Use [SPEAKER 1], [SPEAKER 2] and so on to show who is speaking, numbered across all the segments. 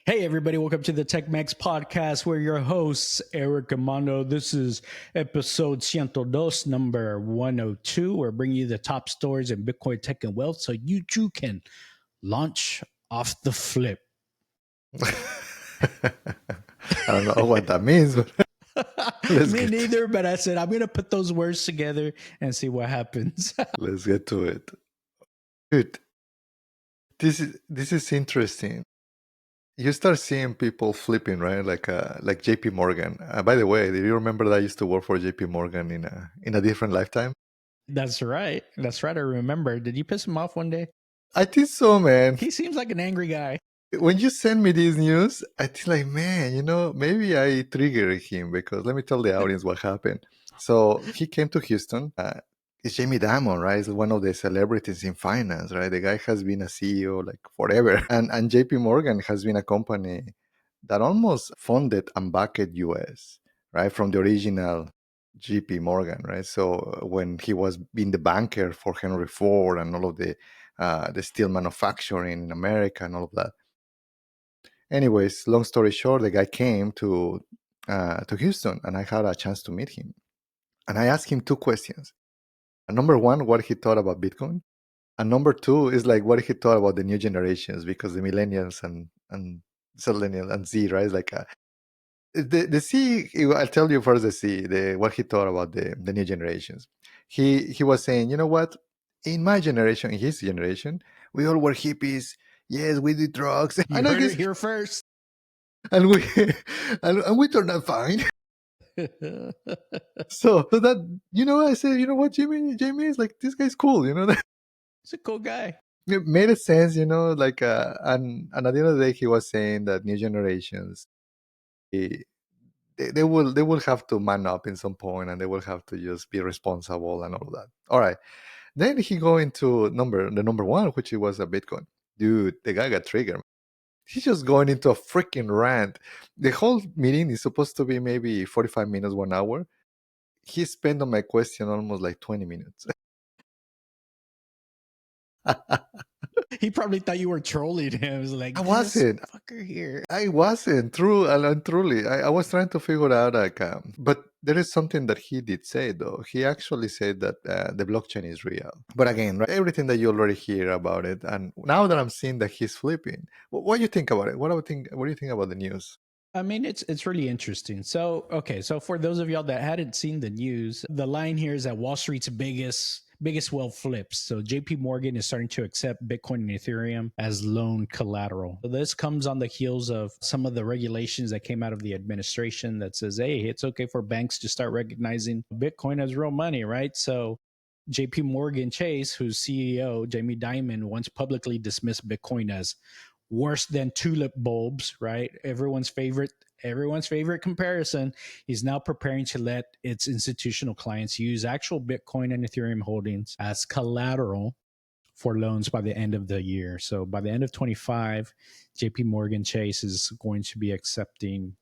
[SPEAKER 1] Hey, everybody, welcome to the Tech-Mex Podcast. We're your hosts, Eric and Mando. This is episode 102, number 102. We're bringing you the top stories in Bitcoin, tech, and wealth so you too can launch off the flip.
[SPEAKER 2] I don't know what that means, but
[SPEAKER 1] Me neither, but I said I'm going to put those words together and see what happens.
[SPEAKER 2] Let's get to it. Dude, this is interesting. You start seeing people flipping, right? Like JP Morgan. By the way, do you remember that I used to work for JP Morgan in a different lifetime?
[SPEAKER 1] That's right. I remember. Did you piss him off one day?
[SPEAKER 2] I think so, man.
[SPEAKER 1] He seems like an angry guy.
[SPEAKER 2] When you send me this news, I think like, man, maybe I triggered him because let me tell the audience what happened. So he came to Houston. It's Jamie Dimon, right? He's one of the celebrities in finance, right? The guy has been a CEO like forever. And JP Morgan has been a company that almost funded and backed US, right? From the original JP Morgan, right? So when he was being the banker for Henry Ford and all of the steel manufacturing in America and all of that. Anyways, long story short, the guy came to Houston and I had a chance to meet him. And I asked him two questions. Number one, what he thought about Bitcoin. And number two is like what he thought about the new generations, because the millennials and Zillennial and Z, right? Like the C, I'll tell you first the C, what he thought about the new generations. He was saying, you know what? In my generation, in his generation, we all were hippies. Yes, we did drugs.
[SPEAKER 1] You heard it here first.
[SPEAKER 2] And we and we turned out fine. So that, I said, you know what, Jamie is like, this guy's cool,
[SPEAKER 1] He's a cool guy.
[SPEAKER 2] It made sense, like and at the end of the day, he was saying that new generations, they will have to man up in some point, and they will have to just be responsible and all of that. All right, then he go into the number one, which was a Bitcoin. Dude, the guy got triggered. He's just going into a freaking rant. The whole meeting is supposed to be maybe 45 minutes, 1 hour. He spent on my question almost like 20 minutes.
[SPEAKER 1] He probably thought you were trolling him. It was like,
[SPEAKER 2] I wasn't.
[SPEAKER 1] Fucker here.
[SPEAKER 2] I wasn't. Truly. I was trying to figure out, like, but there is something that he did say, though. He actually said that the blockchain is real. But again, right, everything that you already hear about it, and now that I'm seeing that he's flipping, what do you think about it? What do you think about the news?
[SPEAKER 1] I mean, it's really interesting. So for those of y'all that hadn't seen the news, the line here is that Wall Street's biggest wealth flips. So JP Morgan is starting to accept Bitcoin and Ethereum as loan collateral. So this comes on the heels of some of the regulations that came out of the administration that says, hey, it's okay for banks to start recognizing Bitcoin as real money, right? So JP Morgan Chase, whose CEO, Jamie Dimon, once publicly dismissed Bitcoin as worse than tulip bulbs, right? Everyone's favorite comparison. He's now preparing to let its institutional clients use actual Bitcoin and Ethereum holdings as collateral for loans by the end of the year. So by the end of 25, JP Morgan Chase is going to be accepting,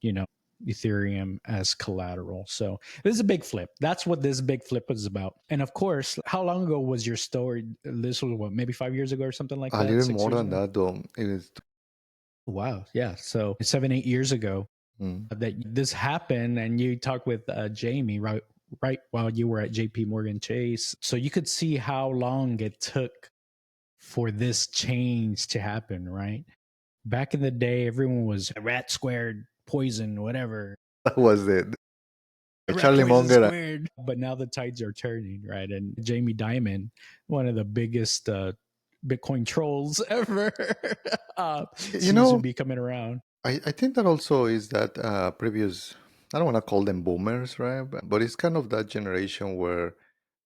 [SPEAKER 1] Ethereum as collateral. So this is a big flip. That's what this big flip is about. And of course, how long ago was your story? This was what, maybe 5 years ago or something like that?
[SPEAKER 2] A little more than that, though. It was...
[SPEAKER 1] Wow. Yeah. So 7-8 years ago that this happened, and you talked with Jamie, right while you were at JP Morgan Chase. So you could see how long it took for this change to happen, right? Back in the day, everyone was rat squared, poison, whatever.
[SPEAKER 2] That was it. Charlie Munger.
[SPEAKER 1] Squared. But now the tides are turning, right? And Jamie Dimon, one of the biggest Bitcoin trolls ever, seems to be coming around.
[SPEAKER 2] I think that also is that previous, I don't want to call them boomers, right? But it's kind of that generation where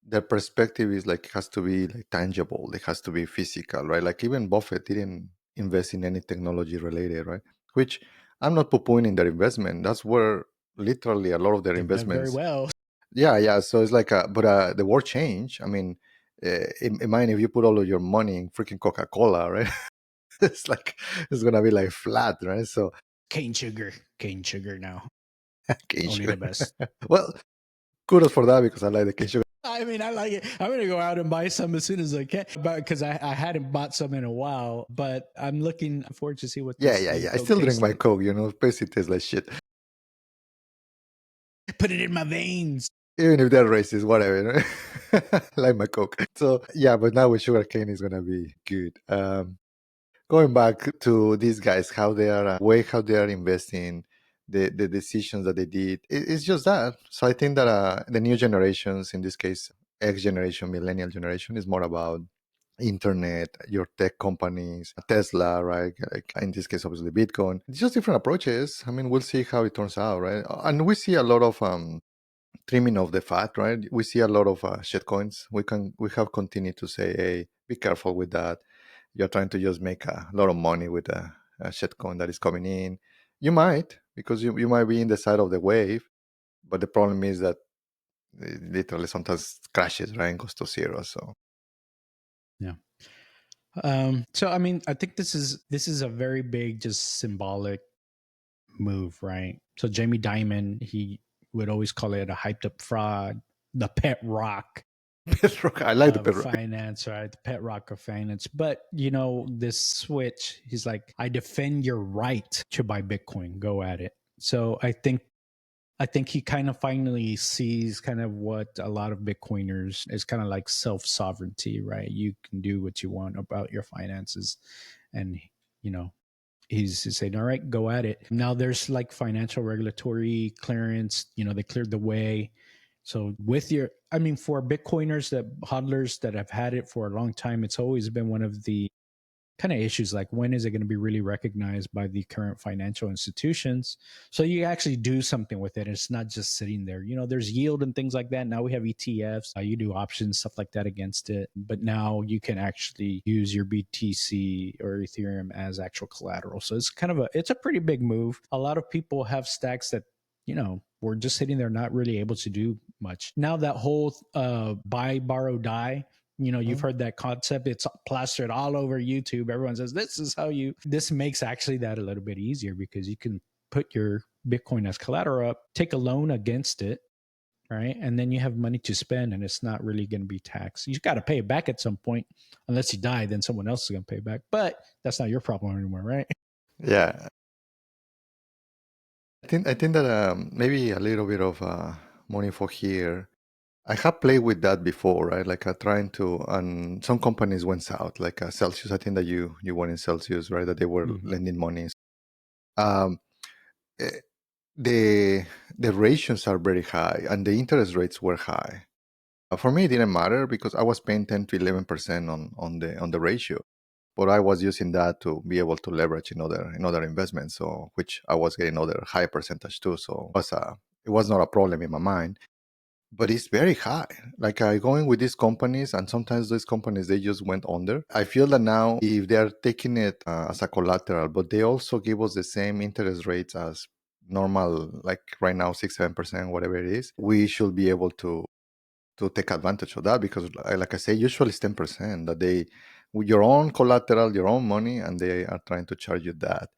[SPEAKER 2] their perspective is like, has to be like tangible. It has to be physical, right? Like even Buffett didn't invest in any technology related, right? Which I'm not poo-pooing in their investment. That's where literally a lot of their investments.
[SPEAKER 1] Very well.
[SPEAKER 2] Yeah. So it's like, but the world changed. I mean, imagine if you put all of your money in freaking Coca-Cola, right? It's like, it's gonna be like flat, right? So
[SPEAKER 1] cane sugar now.
[SPEAKER 2] cane
[SPEAKER 1] Only
[SPEAKER 2] sugar.
[SPEAKER 1] The best.
[SPEAKER 2] Well, kudos for that, because I like the cane sugar.
[SPEAKER 1] I mean, I like it. I'm gonna go out and buy some as soon as I can, but because I hadn't bought some in a while. But I'm looking forward to see what
[SPEAKER 2] Yeah,
[SPEAKER 1] this
[SPEAKER 2] yeah,
[SPEAKER 1] new
[SPEAKER 2] yeah. I
[SPEAKER 1] Coke
[SPEAKER 2] still drink
[SPEAKER 1] tastes
[SPEAKER 2] my
[SPEAKER 1] like.
[SPEAKER 2] Coke, basically tastes like shit.
[SPEAKER 1] Put it in my veins.
[SPEAKER 2] Even if they're racist, whatever. Like my Coke. So yeah, but now with sugarcane is gonna be good. Going back to these guys, how they are how they are investing, the decisions that they did, it's just that. So I think that the new generations, in this case X generation, millennial generation, is more about internet, your tech companies, Tesla, right? Like in this case obviously Bitcoin. It's just different approaches. I mean, we'll see how it turns out, right? And we see a lot of trimming of the fat, right? We see a lot of shitcoins. We have continued to say, hey, be careful with that. You're trying to just make a lot of money with a shitcoin that is coming in. You might, because you might be in the side of the wave, but the problem is that it literally sometimes crashes, right, and goes to zero. So
[SPEAKER 1] Yeah. So I mean, I think this is a very big, just symbolic move, right? So Jamie Dimon, he would always call it a hyped up fraud, the pet rock
[SPEAKER 2] Bedrock, I like the
[SPEAKER 1] of
[SPEAKER 2] bedrock.
[SPEAKER 1] finance, right? The pet rock of finance. But this switch, he's like, I defend your right to buy Bitcoin. Go at it. So I think he kind of finally sees kind of what a lot of Bitcoiners is kind of like self sovereignty, right? You can do what you want about your finances, and you know he's saying, all right, go at it. Now there's like financial regulatory clearance. They cleared the way. So with I mean, for Bitcoiners, that hodlers that have had it for a long time, it's always been one of the kind of issues, like when is it going to be really recognized by the current financial institutions, so you actually do something with it. It's not just sitting there. There's yield and things like that. Now we have ETFs. You do options, stuff like that against it, but now you can actually use your BTC or Ethereum as actual collateral. So it's a pretty big move. A lot of people have stacks that were just sitting there, not really able to do much. Now that whole buy, borrow, die, you've
[SPEAKER 2] Mhm.
[SPEAKER 1] heard that concept. It's plastered all over YouTube. Everyone says this makes actually that a little bit easier, because you can put your Bitcoin as collateral up, take a loan against it, right? And then you have money to spend, and it's not really going to be taxed. You got to pay it back at some point. Unless you die, then someone else is going to pay it back. But that's not your problem anymore, right?
[SPEAKER 2] Yeah, I think that maybe a little bit of money for here. I have played with that before, right? Like trying to, and some companies went south, like Celsius. I think that you went in Celsius, right? That they were
[SPEAKER 1] Mhm.
[SPEAKER 2] lending money. Um, eh, the the ratios are very high, and the interest rates were high. For me, it didn't matter because I was paying 10 to 11% on the ratio, but I was using that to be able to leverage in other investments. So which I was getting other high percentage too. So it was not a problem in my mind, but it's very high. Like I going with these companies, and sometimes these companies they just went under. I feel that now if they are taking it as a collateral, but they also give us the same interest rates as normal, like right now 6 7%, whatever it is, we should be able to take advantage of that because, like I say, usually it's 10% that they with your own collateral, your own money, and they are trying to charge you that.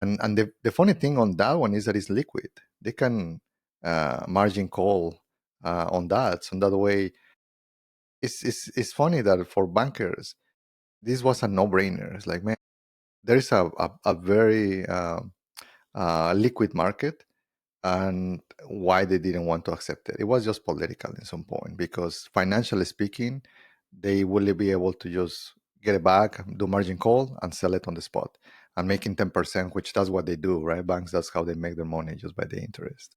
[SPEAKER 2] And the funny thing on that one is that it's liquid. They can margin call on that. So that way, it's funny that for bankers, this was a no-brainer. It's like, man, there is a very liquid market, and why they didn't want to accept it. It was just political in some point because financially speaking, they will be able to just get it back, do margin call, and sell it on the spot, and making 10%, which that's what they do, right? Banks, that's how they make their money, just by the interest.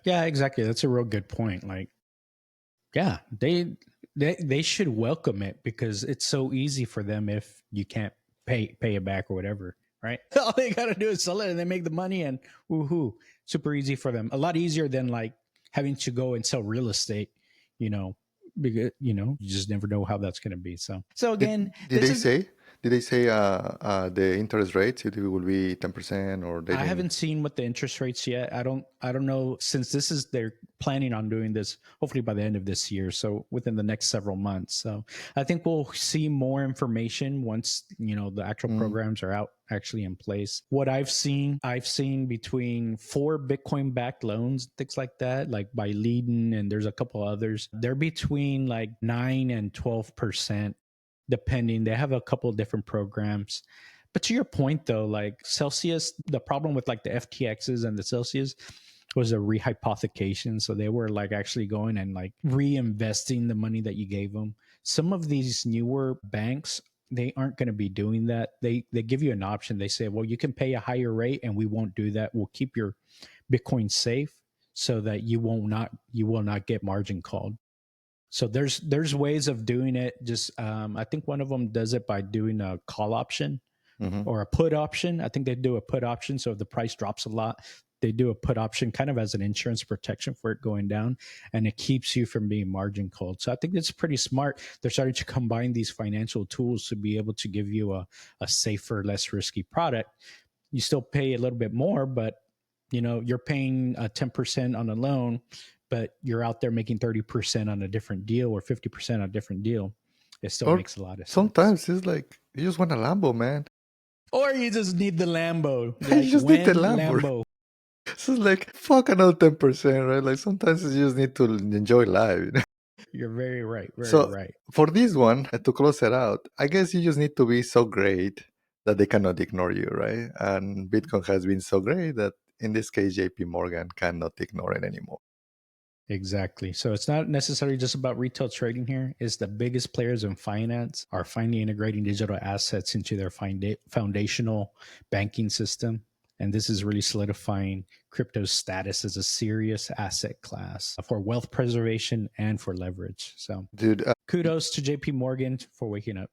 [SPEAKER 1] Yeah, exactly. That's a real good point. Like, yeah, they should welcome it, because it's so easy for them if you can't pay it back or whatever, right? All they gotta do is sell it and they make the money, and woohoo, super easy for them. A lot easier than like having to go and sell real estate, you know, because you just never know how that's gonna be. So
[SPEAKER 2] Did,
[SPEAKER 1] again,
[SPEAKER 2] did
[SPEAKER 1] this
[SPEAKER 2] they
[SPEAKER 1] is
[SPEAKER 2] say? Did they say the interest rates, if it will be 10%, or they
[SPEAKER 1] I
[SPEAKER 2] didn't?
[SPEAKER 1] haven't seen what the interest rates yet. I don't know, since this is they're planning on doing this hopefully by the end of this year, so within the next several months. So I think we'll see more information once, the actual
[SPEAKER 2] Mm,
[SPEAKER 1] programs are out actually in place. What I've seen between 4 Bitcoin backed loans, things like that, like by Leadin, and there's a couple others. They're between like 9 and 12%, depending. They have a couple of different programs. But to your point, though, like Celsius, the problem with like the FTXs and the Celsius was a rehypothecation. So they were like actually going and like reinvesting the money that you gave them. Some of these newer banks, they aren't going to be doing that. They give you an option. They say, well, you can pay a higher rate, and we won't do that. We'll keep your Bitcoin safe so that you will not get margin called. So there's ways of doing it. Just I think one of them does it by doing a call option
[SPEAKER 2] mhm.
[SPEAKER 1] or a put option. I think they do a put option. So if the price drops a lot, they do a put option kind of as an insurance protection for it going down, and it keeps you from being margin called. So I think it's pretty smart. They're starting to combine these financial tools to be able to give you a safer, less risky product. You still pay a little bit more, but you're paying 10% on a loan, but you're out there making 30% on a different deal or 50% on a different deal. It still
[SPEAKER 2] Or
[SPEAKER 1] makes a lot of sense.
[SPEAKER 2] sometimes it's like you just want a Lambo, man.
[SPEAKER 1] Or you just need the Lambo.
[SPEAKER 2] You
[SPEAKER 1] Like,
[SPEAKER 2] just need the
[SPEAKER 1] when
[SPEAKER 2] Lambo.
[SPEAKER 1] Lambo.
[SPEAKER 2] So it's like fuck another 10%, right? Like sometimes you just need to enjoy life.
[SPEAKER 1] You're very right. Very
[SPEAKER 2] So
[SPEAKER 1] right.
[SPEAKER 2] for this one, to close it out, I guess you just need to be so great that they cannot ignore you, right? And Bitcoin has been so great that in this case, JP Morgan cannot ignore it anymore.
[SPEAKER 1] Exactly. So it's not necessarily just about retail trading here. It's the biggest players in finance are finally integrating digital assets into their foundational banking system. And this is really solidifying crypto's status as a serious asset class for wealth preservation and for leverage. So
[SPEAKER 2] Dude,
[SPEAKER 1] kudos to JP Morgan for waking up.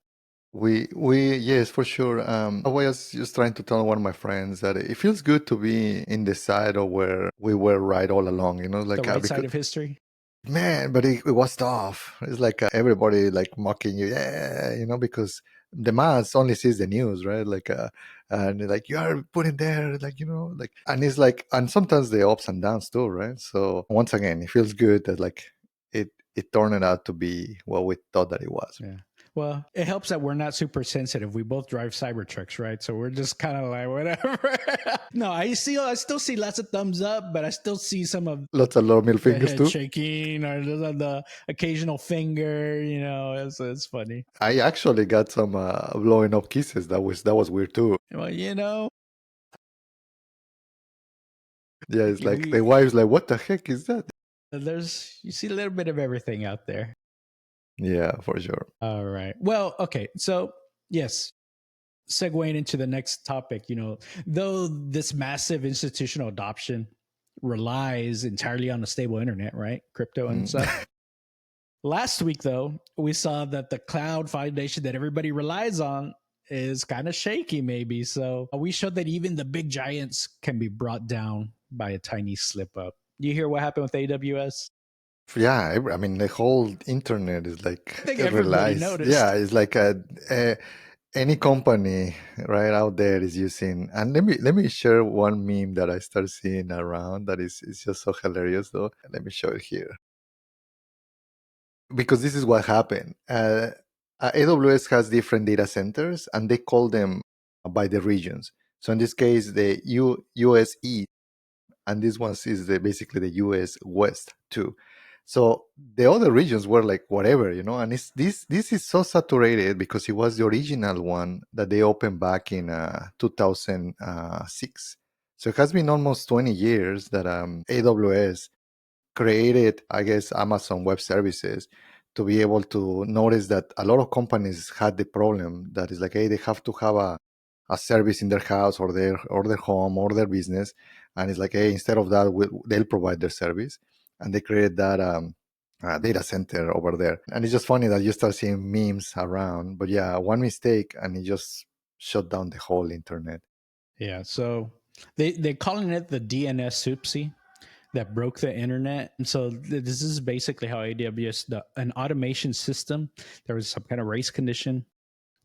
[SPEAKER 2] we yes, for sure. I was just trying to tell one of my friends that it feels good to be in the side of where we were right all along,
[SPEAKER 1] The
[SPEAKER 2] like
[SPEAKER 1] right
[SPEAKER 2] because
[SPEAKER 1] side of history.
[SPEAKER 2] man, but it was tough. It's like everybody like mocking you, yeah, because the mass only sees the news, right? Like, and they're like you are putting there, like like, and it's like, and sometimes the ups and downs too, right? So once again, it feels good that like it turned out to be what we thought that it was.
[SPEAKER 1] Yeah. Well, it helps that we're not super sensitive. We both drive Cybertrucks, right? So we're just kind of like whatever. No, I still see lots of thumbs up, but I still see some of
[SPEAKER 2] Lots of low middle
[SPEAKER 1] the
[SPEAKER 2] fingers
[SPEAKER 1] head
[SPEAKER 2] too.
[SPEAKER 1] shaking or the occasional finger. It's funny.
[SPEAKER 2] I actually got some blowing up kisses. That was weird too.
[SPEAKER 1] Well,
[SPEAKER 2] Yeah, it's like the
[SPEAKER 1] we
[SPEAKER 2] wife's like, what the heck is that?
[SPEAKER 1] you see a little bit of everything out there.
[SPEAKER 2] Yeah, for sure.
[SPEAKER 1] All right. Well, okay. So yes, segueing into the next topic, though this massive institutional adoption relies entirely on a stable internet, right? Crypto and
[SPEAKER 2] Mm.
[SPEAKER 1] stuff. Last week, though, we saw that the cloud foundation that everybody relies on is kind of shaky, maybe. So we showed that even the big giants can be brought down by a tiny slip up. You hear what happened with AWS?
[SPEAKER 2] Yeah, I mean the whole internet is like
[SPEAKER 1] I think
[SPEAKER 2] it
[SPEAKER 1] everybody
[SPEAKER 2] relies. Yeah,
[SPEAKER 1] noticed.
[SPEAKER 2] it's like any company right out there is using. And let me share one meme that I start seeing around that is just so hilarious though. Let me show it here because this is what happened. AWS has different data centers and they call them by the regions. So in this case, the US East, and this one is basically the US West too. So the other regions were like whatever, and it's this is so saturated because it was the original one that they opened back in 2006. So it has been almost 20 years that AWS created, I guess, Amazon Web Services to be able to notice that a lot of companies had the problem that is like, hey, they have to have a service in their house or their home or their business, and it's like, hey, instead of that, they'll provide their service, and they create that data center over there. And it's just funny that you start seeing memes around, but yeah, one mistake and it just shut down the whole internet.
[SPEAKER 1] Yeah. So they're calling it the DNS oopsie that broke the internet. And so this is basically how AWS, an automation system, there was some kind of race condition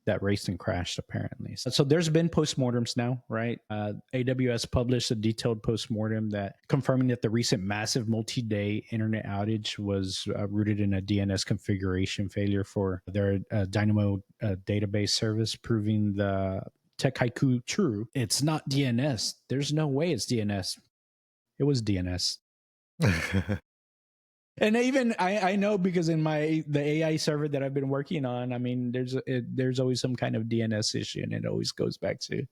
[SPEAKER 1] that raced and crashed apparently. So there's been postmortems now, right? AWS published a detailed postmortem that confirming that the recent massive multi-day internet outage was rooted in a DNS configuration failure for their Dynamo database service, proving the Tech Haiku true. It's not DNS. There's no way it's DNS. It was DNS. And even I know because in the AI server that I've been working on, I mean, there's always some kind of DNS issue, and it always goes back to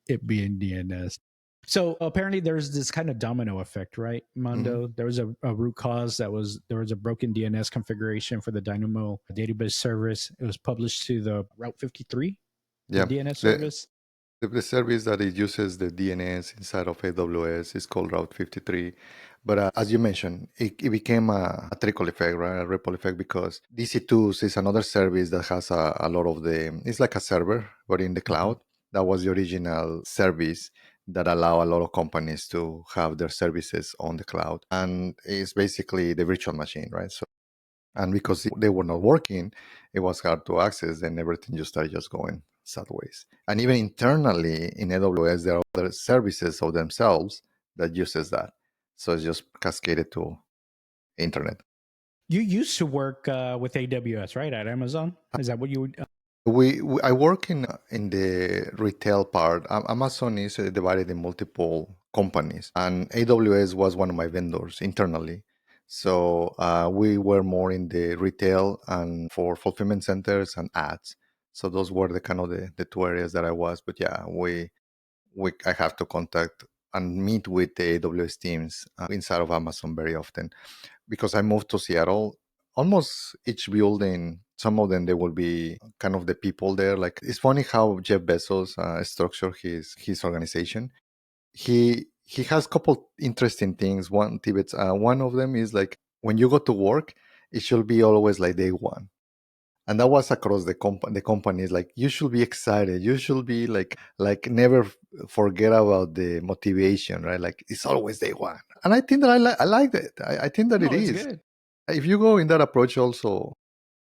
[SPEAKER 1] it being DNS. So apparently there's this kind of domino effect, right, Mando? There was a root cause there was a broken DNS configuration for the Dynamo database service. It was published to the Route 53, the
[SPEAKER 2] Yeah.
[SPEAKER 1] DNS service.
[SPEAKER 2] The service that it uses the DNS inside of AWS is called Route 53. But as you mentioned, it became a trickle effect, right? A ripple effect, because DC2 is another service that has a lot of it's like a server, but in the cloud. That was the original service that allow a lot of companies to have their services on the cloud. And it's basically the virtual machine, right? So, and because they were not working, it was hard to access, and everything just started just going sideways. And even internally in AWS, there are other services of themselves that uses that. So it's just cascaded to internet.
[SPEAKER 1] You used to work with AWS, right, at Amazon? Is that what you would?
[SPEAKER 2] I work in the retail part. Amazon is divided in multiple companies, and AWS was one of my vendors internally. So we were more in the retail and for fulfillment centers and ads. So those were the kind of the two areas that I was. But yeah, I have to contact and meet with the AWS teams inside of Amazon very often, because I moved to Seattle. Almost each building, some of them, they will be kind of the people there. Like, it's funny how Jeff Bezos structured his organization. He has a couple interesting things. One of them is like, when you go to work, it should be always like day one. And that was across the companies. Like, you should be excited. You should be like never forget about the motivation, right? Like, it's always day one. And I think that I like that. I think that
[SPEAKER 1] No,
[SPEAKER 2] it
[SPEAKER 1] it's
[SPEAKER 2] is.
[SPEAKER 1] good.
[SPEAKER 2] If you go in that approach also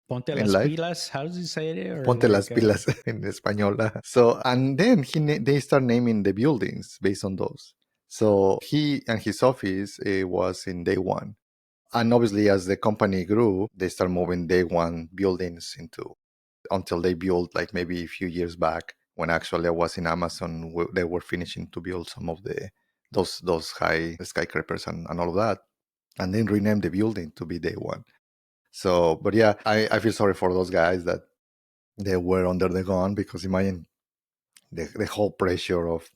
[SPEAKER 1] Ponte
[SPEAKER 2] in
[SPEAKER 1] las
[SPEAKER 2] life,
[SPEAKER 1] pilas. How does he say it? Or
[SPEAKER 2] ponte las
[SPEAKER 1] like,
[SPEAKER 2] pilas in español. So, and then they start naming the buildings based on those. So he and his office was in day one. And obviously, as the company grew, they start moving day one buildings until they built, like, maybe a few years back, when actually I was in Amazon, they were finishing to build some of those high skyscrapers and all of that, and then rename the building to be day one. So, but yeah, I feel sorry for those guys that they were under the gun, because imagine the whole pressure of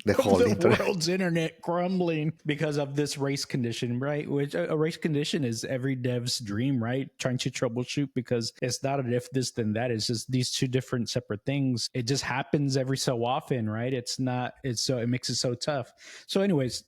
[SPEAKER 2] the whole
[SPEAKER 1] the
[SPEAKER 2] internet.
[SPEAKER 1] world's internet crumbling because of this race condition, right? Which a race condition is every dev's dream, right? Trying to troubleshoot, because it's not an if this then that. It's just these two different separate things. It just happens every so often, right? It's not. It's so it makes it so tough. So, anyways,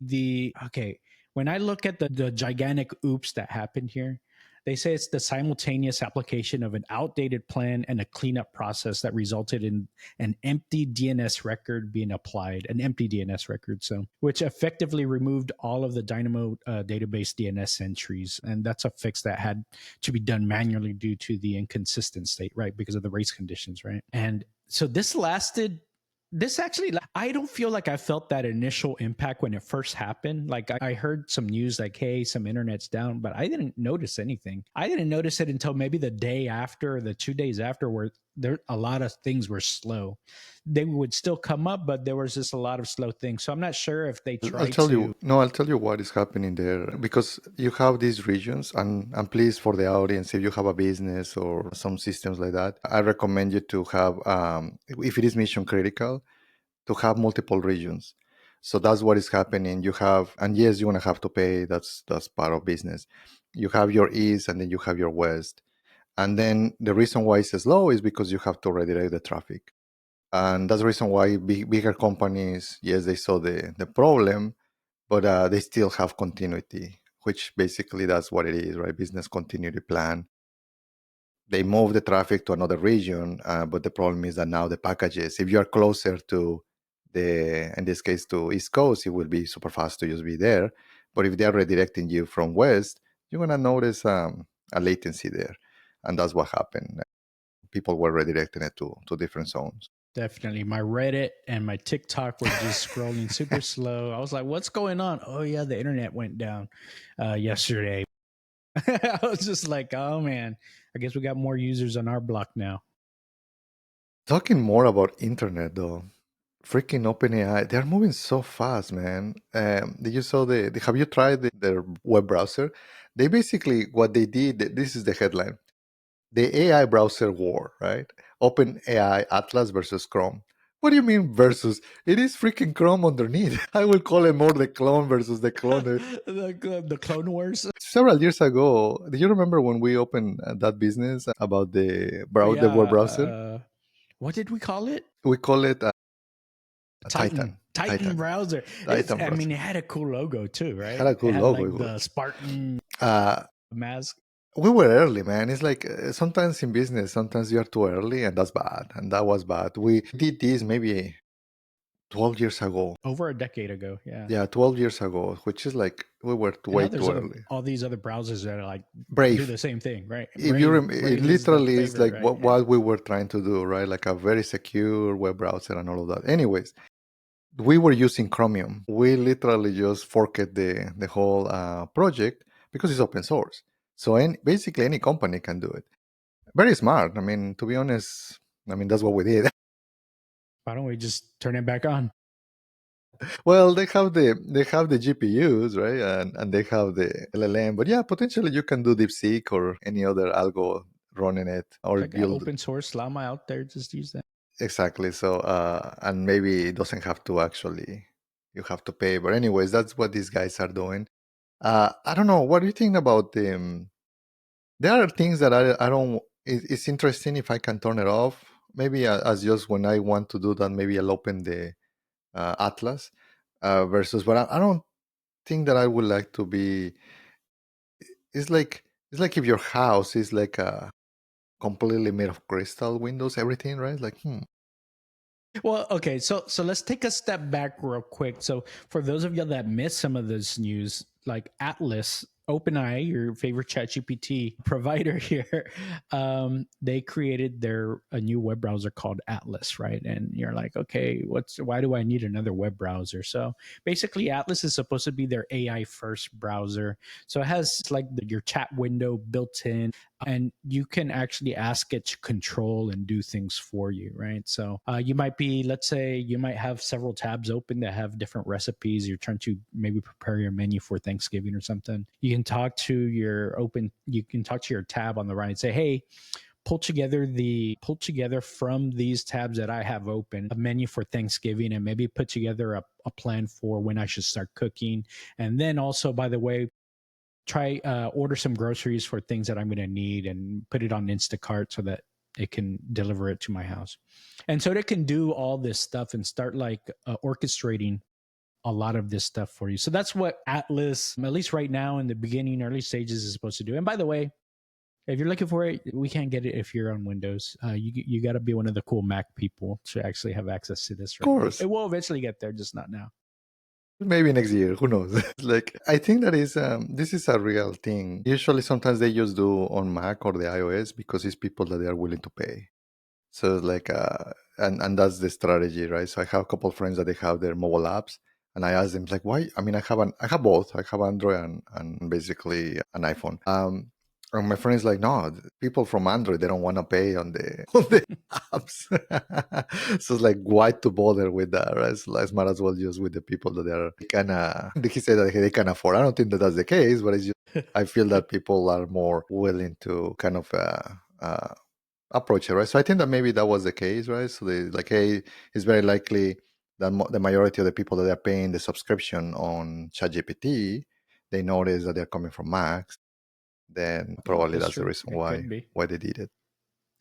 [SPEAKER 1] when I look at the gigantic oops that happened here, they say it's the simultaneous application of an outdated plan and a cleanup process that resulted in an empty DNS record being applied, an empty DNS record, so which effectively removed all of the Dynamo database DNS entries, and that's a fix that had to be done manually due to the inconsistent state, right, because of the race conditions, right? And so this actually, I don't feel like I felt that initial impact when it first happened. Like, I heard some news like, hey, some internet's down, but I didn't notice anything. I didn't notice it until maybe the day after, or the 2 days after, where there a lot of things were slow. They would still come up, but there was just a lot of slow things. So I'm not sure if they
[SPEAKER 2] I'll
[SPEAKER 1] tried
[SPEAKER 2] tell you.
[SPEAKER 1] to.
[SPEAKER 2] No, I'll tell you what is happening there, because you have these regions, and please, for the audience, if you have a business or some systems like that, I recommend you to have, if it is mission critical, to have multiple regions. So that's what is happening. You have, and yes, you're gonna have to pay. That's part of business. You have your east, and then you have your west, and then the reason why it's slow is because you have to redirect the traffic. And that's the reason why bigger companies, yes, they saw the problem, but they still have continuity, which basically that's what it is, right? Business continuity plan. They move the traffic to another region, but the problem is that now the packages, if you are closer to in this case, to East Coast, it will be super fast to just be there. But if they are redirecting you from West, you're gonna notice a latency there, and that's what happened. people were redirecting it to different zones.
[SPEAKER 1] Definitely. My Reddit and my TikTok were just scrolling super slow. I was like, what's going on? Oh, yeah, the internet went down yesterday. I was just like, oh, man, I guess we got more users on our block now.
[SPEAKER 2] Talking more about internet though, freaking OpenAI, they're moving so fast, man. Did you saw have you tried their web browser? They basically, what they did, this is the headline: the AI browser war, right? OpenAI Atlas versus Chrome. What do you mean versus? It is freaking Chrome underneath. I will call it more the clone versus the clone.
[SPEAKER 1] The Clone Wars.
[SPEAKER 2] Several years ago, do you remember when we opened that business about
[SPEAKER 1] Oh,
[SPEAKER 2] the
[SPEAKER 1] yeah.
[SPEAKER 2] web browser?
[SPEAKER 1] What did we call it?
[SPEAKER 2] We call it
[SPEAKER 1] Titan. Titan browser.
[SPEAKER 2] Titan
[SPEAKER 1] I
[SPEAKER 2] browser.
[SPEAKER 1] mean, it had a cool logo too,
[SPEAKER 2] It
[SPEAKER 1] right?
[SPEAKER 2] had a
[SPEAKER 1] It
[SPEAKER 2] cool
[SPEAKER 1] had
[SPEAKER 2] logo.
[SPEAKER 1] like the Spartan
[SPEAKER 2] Uh,
[SPEAKER 1] mask.
[SPEAKER 2] we were early, man. It's like sometimes in business, sometimes you are too early, and that's bad. And that was bad. We did this maybe 12 years ago.
[SPEAKER 1] Over a decade ago, yeah.
[SPEAKER 2] Yeah, 12 years ago, which is like we were
[SPEAKER 1] And
[SPEAKER 2] way
[SPEAKER 1] now there's
[SPEAKER 2] too early.
[SPEAKER 1] all these other browsers that are like do
[SPEAKER 2] Brave.
[SPEAKER 1] the same thing, right?
[SPEAKER 2] If you it
[SPEAKER 1] Brave is the
[SPEAKER 2] literally is
[SPEAKER 1] favorite,
[SPEAKER 2] like
[SPEAKER 1] right?
[SPEAKER 2] what we were trying to do, right? Like a very secure web browser and all of that. Anyways, we were using Chromium. We literally just forked the whole project because it's open source. So basically any company can do it. Very smart. I mean, to be honest, I mean that's what we did.
[SPEAKER 1] Why don't we just turn it back on?
[SPEAKER 2] Well, they have the GPUs, right? And they have the LLM. But yeah, potentially you can do DeepSeek or any other algo running it or
[SPEAKER 1] I got
[SPEAKER 2] build
[SPEAKER 1] open source llama out there. Just use that.
[SPEAKER 2] exactly. So and maybe it doesn't have to actually you have to pay. But anyways, that's what these guys are doing. I don't know. What do you think about them? There are things that I don't. It's interesting if I can turn it off. Maybe as just when I want to do that, maybe I'll open the Atlas versus. But I don't think that I would like to be. It's like if your house is like a completely made of crystal windows, everything, right? Like,
[SPEAKER 1] Well, okay, so let's take a step back real quick. So for those of you that missed some of this news, like Atlas, OpenAI, your favorite ChatGPT provider here, they created a new web browser called Atlas, right? And you're like, okay, why do I need another web browser? So basically, Atlas is supposed to be their AI first browser. So it has like your chat window built in, and you can actually ask it to control and do things for you, right? So you might be, let's say, you might have several tabs open that have different recipes. You're trying to maybe prepare your menu for Thanksgiving or something. You can talk to you can talk to your tab on the right and say, hey, pull together from these tabs that I have open a menu for Thanksgiving, and maybe put together a plan for when I should start cooking. And then also, by the way, try order some groceries for things that I'm going to need and put it on Instacart so that it can deliver it to my house. And so it can do all this stuff and start like orchestrating a lot of this stuff for you. So that's what Atlas, at least right now in the beginning, early stages, is supposed to do. And by the way, if you're looking for it, we can't get it if you're on Windows. You got to be one of the cool Mac people to actually have access to this.
[SPEAKER 2] of
[SPEAKER 1] Right?
[SPEAKER 2] course,
[SPEAKER 1] It will eventually get there, just not now.
[SPEAKER 2] maybe next year. Who knows? Like, I think that is this is a real thing. Usually, sometimes they just do on Mac or the iOS because it's people that they are willing to pay. So it's like, and that's the strategy, right? So I have a couple of friends that they have their mobile apps, and I ask them like, why? I mean, I have both. I have Android and basically an iPhone. And my friend is like, no, people from Android they don't want to pay on the on the apps. So it's like, why to bother with that, right? So I might as well use with the people that are kind of. He said that they can afford. I don't think that that's the case, but it's just I feel that people are more willing to kind of. Approach it, right? So I think that maybe that was the case, right? So they like, hey, it's very likely that the majority of the people that are paying the subscription on ChatGPT, they notice that they're coming from Macs. Then probably
[SPEAKER 1] That's
[SPEAKER 2] that's the
[SPEAKER 1] true.
[SPEAKER 2] reason
[SPEAKER 1] It could be.
[SPEAKER 2] why they did it.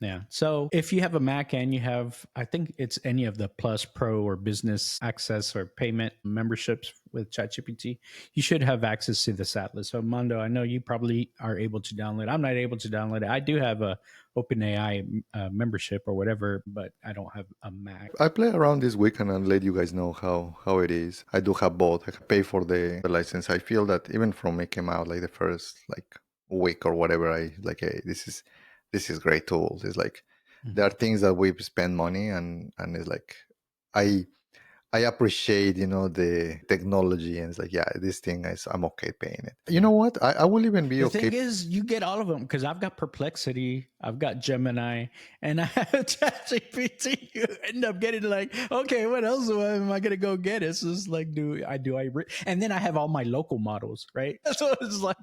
[SPEAKER 1] Yeah. So if you have a Mac and you have, I think it's any of the Plus, Pro, or Business Access or payment memberships with ChatGPT, you should have access to this Atlas. So Mando, I know you probably are able to download it. I'm not able to download it. I do have a OpenAI membership or whatever, but I don't have a Mac.
[SPEAKER 2] I play around this weekend and let you guys know how it is. I do have both. I pay for the license. I feel that even from it came out like the first like week or whatever, I like, hey, this is great tool. It's like there are
[SPEAKER 1] Mhm.
[SPEAKER 2] things that we spend money, and it's like I I appreciate, the technology, and it's like, yeah, this thing is, I'm okay paying it. You know
[SPEAKER 1] Yeah.
[SPEAKER 2] what? I will even be
[SPEAKER 1] The
[SPEAKER 2] okay.
[SPEAKER 1] thing is, you get all of them because I've got Perplexity, I've got Gemini, and I have ChatGPT. You end up getting like, okay, what else am I gonna go get? It's just like, and then I have all my local models, right? So it's like,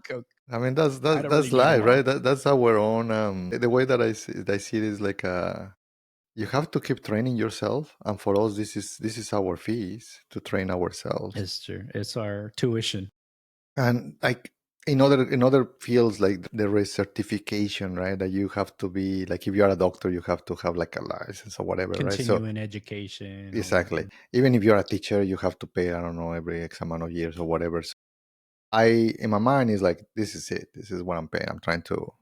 [SPEAKER 2] I mean, that's
[SPEAKER 1] I
[SPEAKER 2] that's
[SPEAKER 1] don't really
[SPEAKER 2] that's
[SPEAKER 1] need them
[SPEAKER 2] life, right?
[SPEAKER 1] all.
[SPEAKER 2] That's our own. The way that I see it is like, you have to keep training yourself, and for us, this is our fees to train ourselves.
[SPEAKER 1] It's true. It's our tuition.
[SPEAKER 2] And like in other fields, like there is certification, right? That you have to be like, if you are a doctor, you have to have like a license or whatever, right? So
[SPEAKER 1] Continuing education, all of
[SPEAKER 2] exactly.
[SPEAKER 1] them.
[SPEAKER 2] Even if you're a teacher, you have to pay, I don't know, every X amount of years or whatever. So I, in my mind, is like, this is it. This is what I'm paying. I'm trying to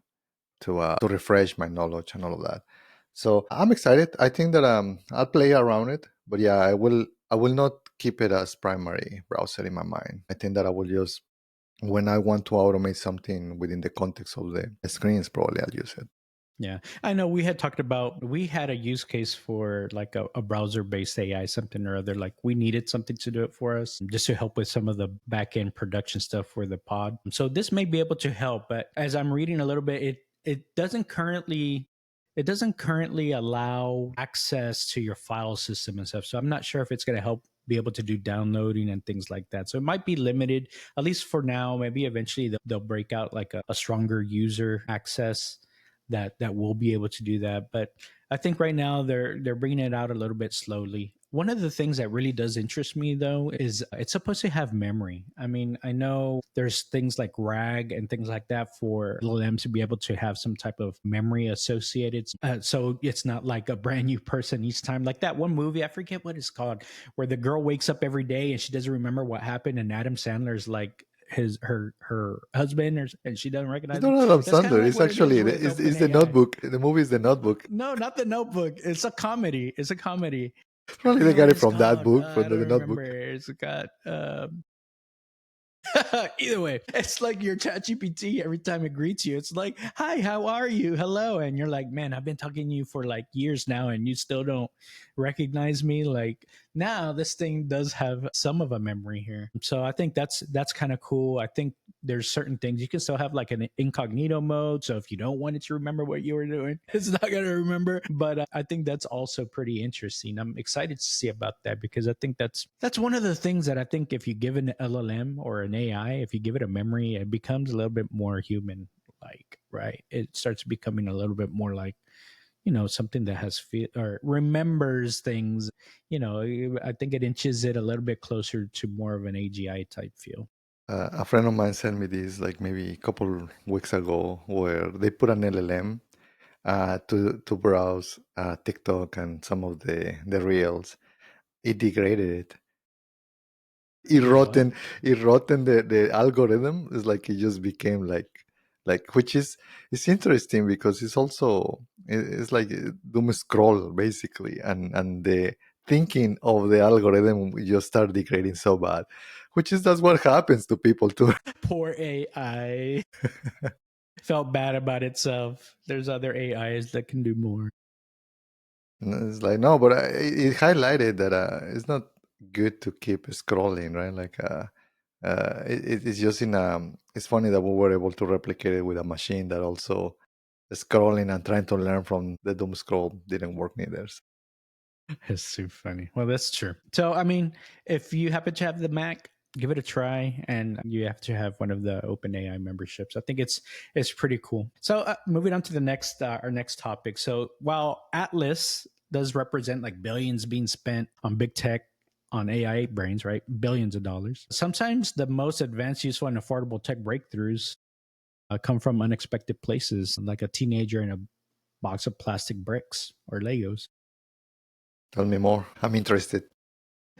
[SPEAKER 2] refresh my knowledge and all of that. So I'm excited. I think that I'll play around it, but yeah, I will not keep it as primary browser in my mind. I think that I will just, when I want to automate something within the context of the screens, probably I'll use it.
[SPEAKER 1] Yeah, I know we had talked about, we had a use case for like a browser based AI, something or other. Like we needed something to do it for us just to help with some of the back end production stuff for the pod. So this may be able to help, but as I'm reading a little bit, it doesn't currently allow access to your file system and stuff. So I'm not sure if it's going to help be able to do downloading and things like that. So it might be limited, at least for now. Maybe eventually they'll break out like a stronger user access that will be able to do that. But I think right now they're bringing it out a little bit slowly. One of the things that really does interest me though is it's supposed to have memory. I mean, I know there's things like RAG and things like that for LLM to be able to have some type of memory associated. So it's not like a brand new person each time. Like that one movie, I forget what it's called, where the girl wakes up every day and she doesn't remember what happened, and Adam Sandler's like her husband, and she doesn't
[SPEAKER 2] It's
[SPEAKER 1] recognize him.
[SPEAKER 2] not Adam
[SPEAKER 1] That's kind of
[SPEAKER 2] Sandler.
[SPEAKER 1] like
[SPEAKER 2] It's
[SPEAKER 1] what it is
[SPEAKER 2] actually
[SPEAKER 1] with
[SPEAKER 2] is the
[SPEAKER 1] OpenAI.
[SPEAKER 2] Notebook. The movie is the Notebook.
[SPEAKER 1] No, not the Notebook. It's a comedy. It's a comedy. I
[SPEAKER 2] Probably they
[SPEAKER 1] forget what
[SPEAKER 2] got it
[SPEAKER 1] it's
[SPEAKER 2] from that
[SPEAKER 1] called.
[SPEAKER 2] book,
[SPEAKER 1] I
[SPEAKER 2] from the
[SPEAKER 1] don't remember.
[SPEAKER 2] Notebook.
[SPEAKER 1] It's got either way, it's like your chat GPT every time it greets you. It's like, hi, how are you? Hello. And you're like, man, I've been talking to you for like years now and you still don't recognize me. Like now this thing does have some of a memory here. So I think that's kind of cool. I think there's certain things you can still have like an incognito mode. So if you don't want it to remember what you were doing, it's not going to remember. But I think that's also pretty interesting. I'm excited to see about that because I think that's one of the things that I think if you give an LLM or an AI, if you give it a memory, it becomes a little bit more human like, right? It starts becoming a little bit more like, something that has feel or remembers things. I think it inches it a little bit closer to more of an AGI type feel.
[SPEAKER 2] A friend of mine sent me this like maybe a couple weeks ago, where they put an LLM to browse TikTok and some of the reels. It degraded it. It
[SPEAKER 1] Did what?
[SPEAKER 2] rotten. It rotten the algorithm. It's like it just became like, which is, it's interesting because it's also, it's like doom scroll basically, and the thinking of the algorithm just start degrading so bad, which is, that's what happens to people too.
[SPEAKER 1] Poor AI. Felt bad about itself. There's other AIs that can do more.
[SPEAKER 2] And it's like, no, but it highlighted that it's not good to keep scrolling, right? Like, it's just it's funny that we were able to replicate it with a machine that also scrolling and trying to learn from the doom scroll didn't work neither.
[SPEAKER 1] It's so funny. Well, that's true. So, I mean, if you happen to have the Mac, give it a try, and you have to have one of the OpenAI memberships. I think it's pretty cool. So, moving on to the next our next topic. So, while Atlas does represent like billions being spent on big tech, on AI brains, right? Billions of dollars. Sometimes the most advanced, useful, and affordable tech breakthroughs come from unexpected places, like a teenager in a box of plastic bricks or Legos.
[SPEAKER 2] Tell me more. I'm interested.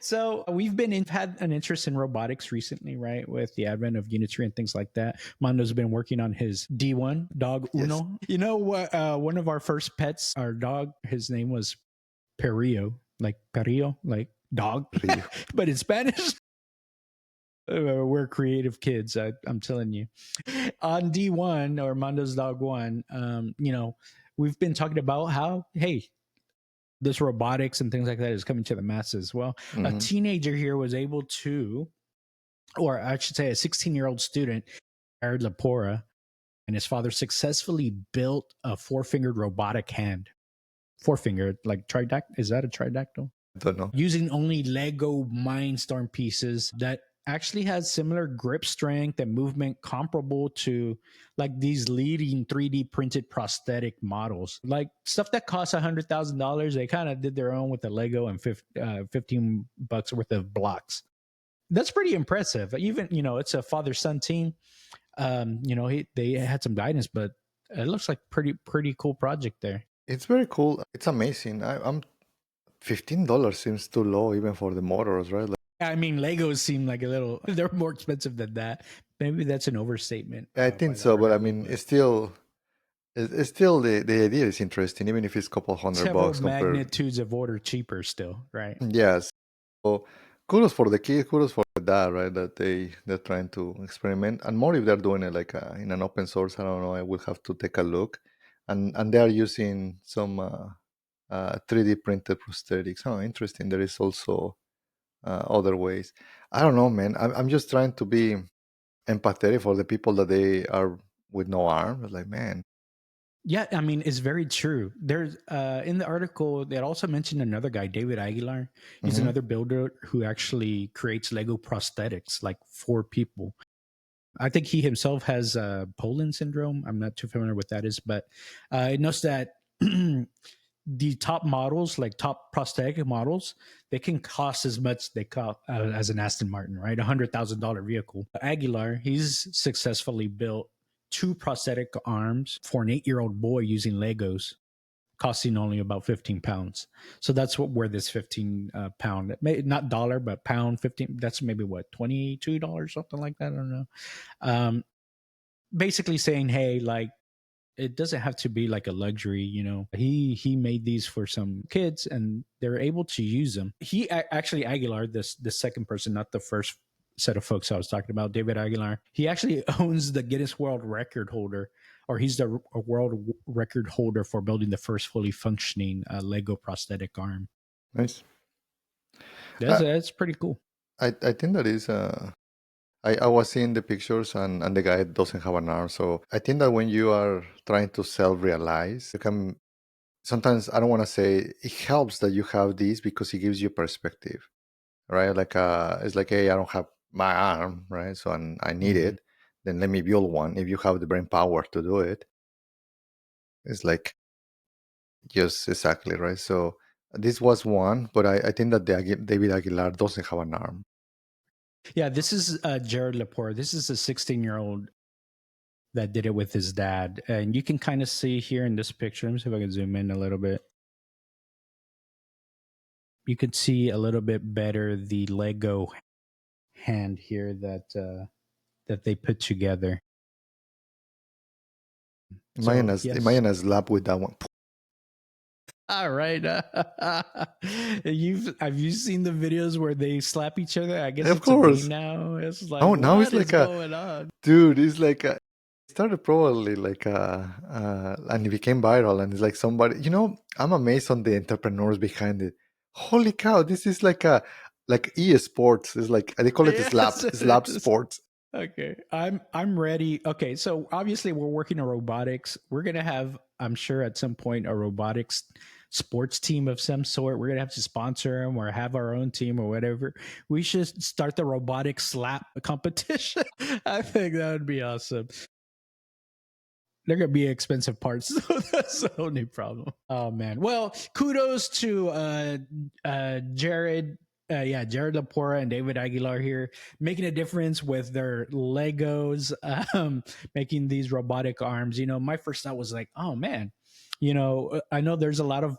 [SPEAKER 1] So we've had an interest in robotics recently, right? With the advent of Unitary and things like that. Mando's been working on his D1 dog
[SPEAKER 2] Yes.
[SPEAKER 1] Uno. You know what? One of our first pets, our dog, his name was Perillo, like dog,
[SPEAKER 2] Rio.
[SPEAKER 1] but in Spanish. We're creative kids. I'm telling you. On D1 or Mando's Dog One, we've been talking about how, hey, this robotics and things like that is coming to the masses. Well, a
[SPEAKER 2] Hmm.
[SPEAKER 1] teenager here was able to, or I should say, a 16-year-old student, Jared Lapora, and his father successfully built a four-fingered robotic hand. Four-fingered, like tridactyl. Is that a tridactyl?
[SPEAKER 2] I don't know.
[SPEAKER 1] Using only Lego Mindstorm pieces that actually has similar grip strength and movement comparable to like these leading 3D printed prosthetic models. Like stuff that costs $100,000, they kind of did their own with the Lego and $15 worth of blocks. That's pretty impressive. Even, it's a father-son team. They had some guidance, but it looks like pretty cool project there.
[SPEAKER 2] It's very cool. It's amazing. I'm $15 seems too low even for the motors, right? Like,
[SPEAKER 1] I mean, Legos seem like they're more expensive than that. Maybe that's an overstatement
[SPEAKER 2] I
[SPEAKER 1] by
[SPEAKER 2] think
[SPEAKER 1] that
[SPEAKER 2] so, but I
[SPEAKER 1] article,
[SPEAKER 2] mean,
[SPEAKER 1] but
[SPEAKER 2] it's still the idea is interesting, even if it's a couple hundred
[SPEAKER 1] several
[SPEAKER 2] bucks compared.
[SPEAKER 1] magnitudes of order cheaper still, right?
[SPEAKER 2] Yes. So kudos for the kid, kudos for the dad, right? That they're trying to experiment, and more if they're doing it like in an open source. I don't know. I will have to take a look, and they are using some 3D printed prosthetics. Oh, interesting. There is also other ways. I don't know, man. I'm just trying to be empathetic for the people that they are with no arm. Like, man,
[SPEAKER 1] Yeah, I mean, it's very true. There's in the article that also mentioned another guy, David Aguilar. He's
[SPEAKER 2] hmm
[SPEAKER 1] another builder who actually creates Lego prosthetics, like for people. I think he himself has Poland syndrome. I'm not too familiar with that is, but it knows that the top models, like top prosthetic models, they can cost as much they cost as an Aston Martin, right? $100,000 vehicle. Aguilar, he's successfully built two prosthetic arms for an 8-year-old boy using Legos, costing only about 15 pounds. So that's where this 15 pound, not dollar, but pound 15. That's maybe what, $22, something like that. I don't know. Um, Basically saying, hey, like it doesn't have to be like a luxury, he made these for some kids and they're able to use them. Actually, Aguilar, this the second person, not the first set of folks I was talking about, David Aguilar, he actually owns the Guinness World Record holder, or he's the world record holder for building the first fully functioning Lego prosthetic arm.
[SPEAKER 2] nice.
[SPEAKER 1] That's
[SPEAKER 2] Uh,
[SPEAKER 1] that's pretty cool.
[SPEAKER 2] I think that is. I was seeing the pictures and the guy doesn't have an arm. So I think that when you are trying to self-realize, you can sometimes I don't want to say it helps that you have this because it gives you perspective, right? Like it's like, hey, I don't have my arm, right? So I need
[SPEAKER 1] Mhm.
[SPEAKER 2] it. Then let me build one. If you have the brain power to do it, it's like yes, exactly, right? So this was one, but I think that David Aguilar doesn't have an arm.
[SPEAKER 1] Yeah, this is Jared Lepore. This is a 16-year-old that did it with his dad. And you can kind of see here in this picture. Let me see if I can zoom in a little bit. You could see a little bit better the Lego hand here that they put together.
[SPEAKER 2] Imagine
[SPEAKER 1] So
[SPEAKER 2] as
[SPEAKER 1] yes.
[SPEAKER 2] imagine a slap with that one.
[SPEAKER 1] All right. Have you seen the videos where they slap each other? I guess
[SPEAKER 2] Of
[SPEAKER 1] it's a meme
[SPEAKER 2] course.
[SPEAKER 1] now. It's like,
[SPEAKER 2] Now it's
[SPEAKER 1] what
[SPEAKER 2] like
[SPEAKER 1] is
[SPEAKER 2] a
[SPEAKER 1] going on?
[SPEAKER 2] dude. It's like a, it started probably like and it became viral. And it's like somebody. I'm amazed on the entrepreneurs behind it. Holy cow! This is like e-sports. It's like they call it
[SPEAKER 1] Yes, it
[SPEAKER 2] slap
[SPEAKER 1] is.
[SPEAKER 2] sports.
[SPEAKER 1] Okay, I'm ready. Okay, so obviously we're working on robotics. We're gonna have, I'm sure, at some point a robotics sports team of some sort. We're gonna have to sponsor them or have our own team or whatever. We should start the robotic slap competition. I think that would be awesome. They're gonna be expensive parts, so that's the only problem. Oh man. Well, kudos to Jared. Jared Lapora and David Aguilar here making a difference with their Legos, making these robotic arms. My first thought was like, oh man, I know there's a lot of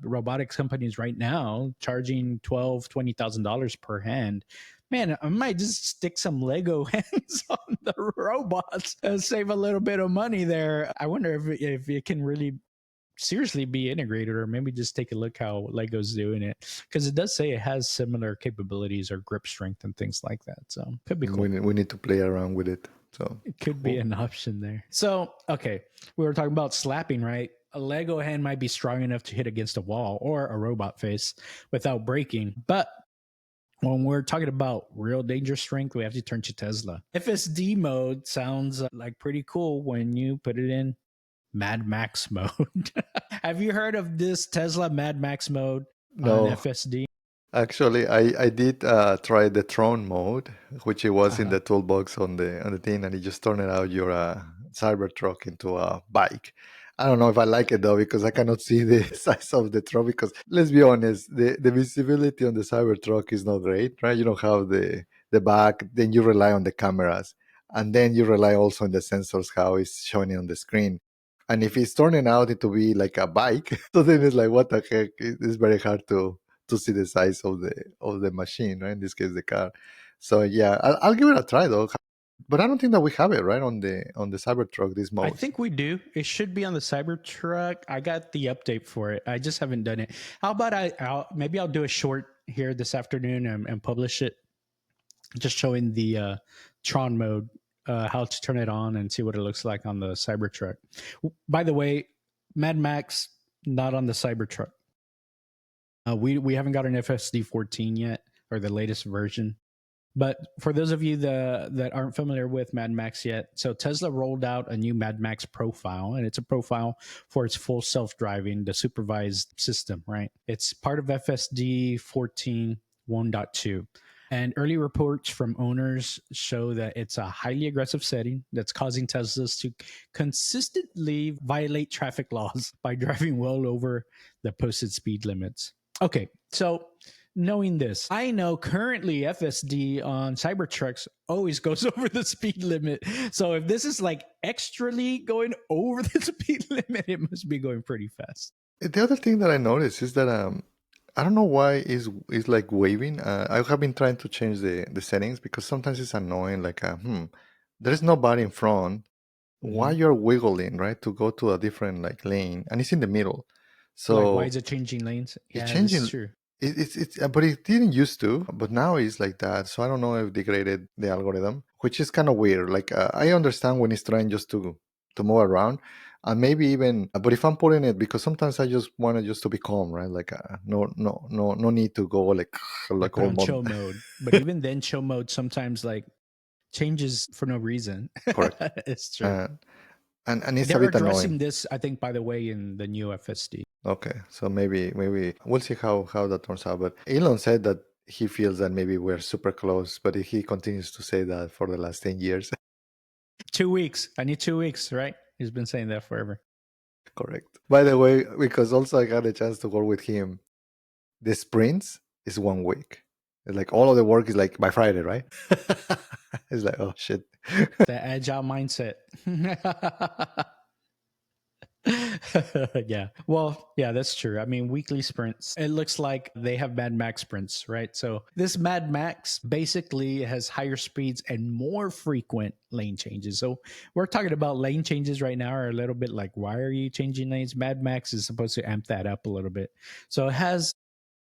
[SPEAKER 1] robotics companies right now charging $12,000-$20,000 per hand. Man, I might just stick some Lego hands on the robots and save a little bit of money there. I wonder if it can really seriously be integrated, or maybe just take a look how Lego's doing it, because it does say it has similar capabilities or grip strength and things like that. So could be cool.
[SPEAKER 2] We need to play around with it. So
[SPEAKER 1] It could be
[SPEAKER 2] cool.
[SPEAKER 1] an option there. So, okay, we were talking about slapping, right? a Lego hand might be strong enough to hit against a wall or a robot face without breaking. But when we're talking about real danger strength, we have to turn to Tesla. FSD mode sounds like pretty cool when you put it in Mad Max mode. Have you heard of this Tesla Mad Max mode on
[SPEAKER 2] No,
[SPEAKER 1] FSD?
[SPEAKER 2] actually, I did try the Tron mode, which it was in
[SPEAKER 1] Uh-huh.
[SPEAKER 2] the toolbox on the thing, and it just turned out your Cybertruck into a bike. I don't know if I like it though because I cannot see the size of the truck. Because let's be honest, the visibility on the Cybertruck is not great, right? You don't have the back, then you rely on the cameras, and then you rely also on the sensors how it's showing on the screen. And if it's turning out to be like a bike, so then it's like what the heck? It's very hard to see the size of the machine, right? In this case, the car. So yeah, I'll give it a try though. But I don't think that we have it right on the Cybertruck this
[SPEAKER 1] I
[SPEAKER 2] mode.
[SPEAKER 1] think we do. It should be on the Cybertruck. I got the update for it. I just haven't done it. How about maybe I'll do a short here this afternoon and publish it, just showing the Tron mode, how to turn it on and see what it looks like on the Cybertruck. By the way, Mad Max not on the Cybertruck. We haven't got an FSD 14 yet, or the latest version. But for those of you that aren't familiar with Mad Max yet, so Tesla rolled out a new Mad Max profile, and it's a profile for its full self-driving, the supervised system, right? It's part of FSD 14 1.2. And early reports from owners show that it's a highly aggressive setting that's causing Teslas to consistently violate traffic laws by driving well over the posted speed limits. Okay, so knowing this, I know currently FSD on Cybertrucks always goes over the speed limit. So if this is like extrally going over the speed limit, it must be going pretty fast.
[SPEAKER 2] The other thing that I noticed is that I don't know why is like waving. I have been trying to change the settings because sometimes it's annoying. Like there's nobody in front. Why
[SPEAKER 1] Mhm.
[SPEAKER 2] you're wiggling right to go to a different like lane, and it's in the middle.
[SPEAKER 1] Like, why is
[SPEAKER 2] So
[SPEAKER 1] it changing lanes?
[SPEAKER 2] it's
[SPEAKER 1] Yeah, this is
[SPEAKER 2] changing.
[SPEAKER 1] true.
[SPEAKER 2] It's but it didn't used to, but now it's like that. So I don't know if they graded the algorithm, which is kind of weird. Like I understand when it's trying just to move around, and maybe even. But if I'm putting it because sometimes I just want it just to be calm, right? Like no need to go
[SPEAKER 1] Like
[SPEAKER 2] like
[SPEAKER 1] put
[SPEAKER 2] all
[SPEAKER 1] on
[SPEAKER 2] mod.
[SPEAKER 1] chill mode. But even then, chill mode sometimes like changes for no reason.
[SPEAKER 2] Correct.
[SPEAKER 1] It's true.
[SPEAKER 2] Uh, and it's a
[SPEAKER 1] They're
[SPEAKER 2] bit annoying.
[SPEAKER 1] addressing this, I think, by the way, in the new FSD.
[SPEAKER 2] Okay, so maybe we'll see how that turns out. But Elon said that he feels that maybe we're super close, but he continues to say that for the last 10 years.
[SPEAKER 1] 2 weeks. I need 2 weeks, right? He's been saying that forever.
[SPEAKER 2] Correct. By the way, because also I got a chance to work with him, the sprints is 1 week. It's like all of the work is like by Friday, right? It's like, oh shit.
[SPEAKER 1] The agile mindset. Yeah. Well, yeah, that's true. I mean, weekly sprints. It looks like they have Mad Max sprints, right? So this Mad Max basically has higher speeds and more frequent lane changes. So we're talking about lane changes right now are a little bit like, why are you changing lanes? Mad Max is supposed to amp that up a little bit. So it has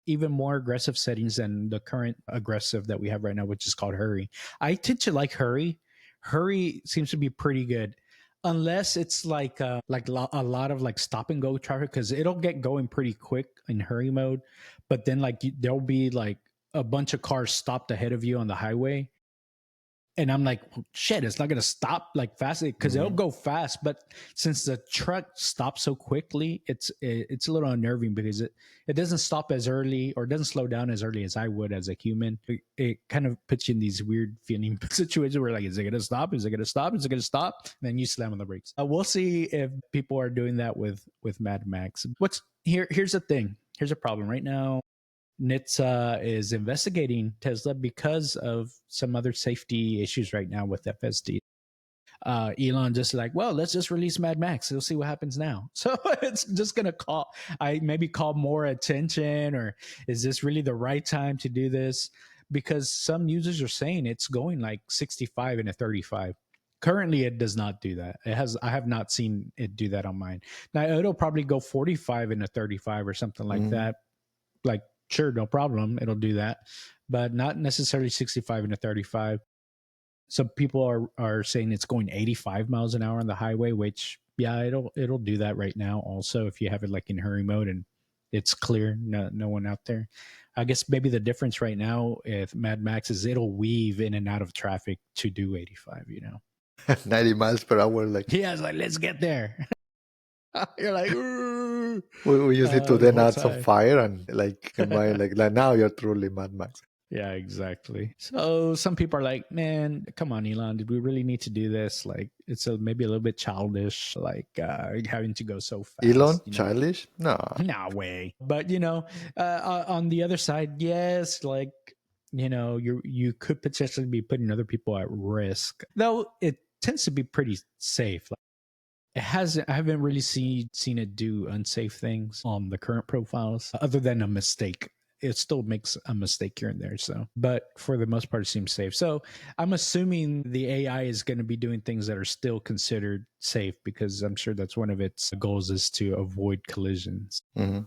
[SPEAKER 1] even more aggressive settings than the current aggressive that we have right now, which is called Hurry. I tend to like Hurry. Hurry seems to be pretty good, unless it's a lot of like stop and go traffic, because it'll get going pretty quick in Hurry mode, but then there'll be like a bunch of cars stopped ahead of you on the highway, and I'm like, well, shit, it's not gonna stop like fast because it'll
[SPEAKER 2] Mhm.
[SPEAKER 1] go fast. But since the truck stops so quickly, it's a little unnerving because it doesn't stop as early or doesn't slow down as early as I would as a human. It kind of puts you in these weird feeling situations where like, is it gonna stop? Is it gonna stop? Is it gonna stop? And then you slam on the brakes. We'll see if people are doing that with Mad Max. Here's the thing. Here's a problem right now. NHTSA is investigating Tesla because of some other safety issues right now with FSD. Elon just like, well, let's just release Mad Max. We'll see what happens now. So it's just gonna call more attention, or is this really the right time to do this? Because some users are saying it's going like 65 and a 35. Currently, it does not do that. I have not seen it do that on mine. Now it'll probably go 45 and a 35 or something like
[SPEAKER 2] Mhm.
[SPEAKER 1] that, like sure, no problem, it'll do that, but not necessarily 65 and a 35. Some people are saying it's going 85 miles an hour on the highway, which Yeah, it'll do that right now. Also, if you have it like in hurry mode and it's clear, no one out there. I guess maybe the difference right now with Mad Max is it'll weave in and out of traffic to do 85.
[SPEAKER 2] 90 miles per hour. Like
[SPEAKER 1] Yeah, it's like let's get there. You're like, "Ooh,"
[SPEAKER 2] we use it to
[SPEAKER 1] the
[SPEAKER 2] then
[SPEAKER 1] whole
[SPEAKER 2] add some
[SPEAKER 1] time.
[SPEAKER 2] fire and like combine like now you're truly Mad Max.
[SPEAKER 1] Yeah, exactly. So some people are like, man, come on, Elon, did we really need to do this? Like, it's maybe a little bit childish, like having to go so
[SPEAKER 2] Elon,
[SPEAKER 1] fast.
[SPEAKER 2] childish? No.
[SPEAKER 1] Nah, way. But on the other side, yes, like you could potentially be putting other people at risk, though it tends to be pretty safe. Like, it hasn't. I haven't really seen it do unsafe things on the current profiles, other than a mistake. It still makes a mistake here and there. So, but for the most part, it seems safe. So, I'm assuming the AI is going to be doing things that are still considered safe because I'm sure that's one of its goals is to avoid collisions.
[SPEAKER 2] Mhm.